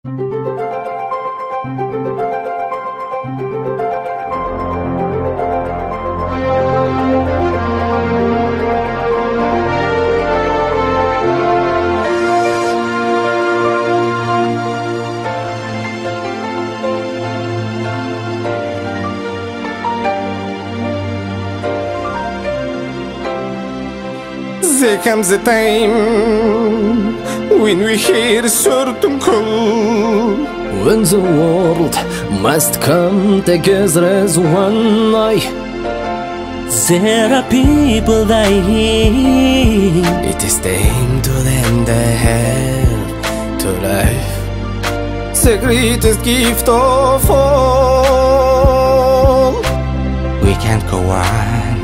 There comes a time when we hear a certain call, when the world must come together as one. There are people dying. It is time to lend a hand to life, the greatest gift of all. We can't go on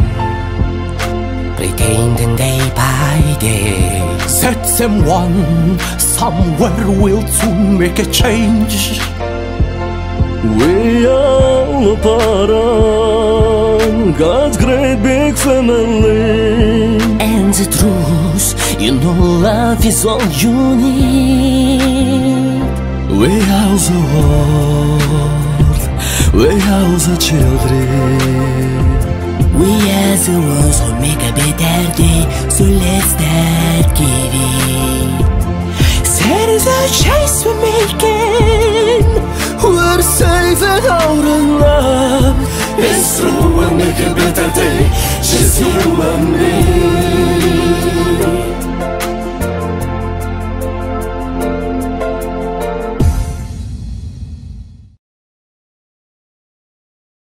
pretending day by day. Set someone somewhere will soon make a change. We all a part of God's great big family. And the truth, you know, love is all you need. We are the world, we are the children. We are the ones who make a better day, so let's start giving. There is a choice we're making. We're saving our love. It's true, we'll make a better day. Just you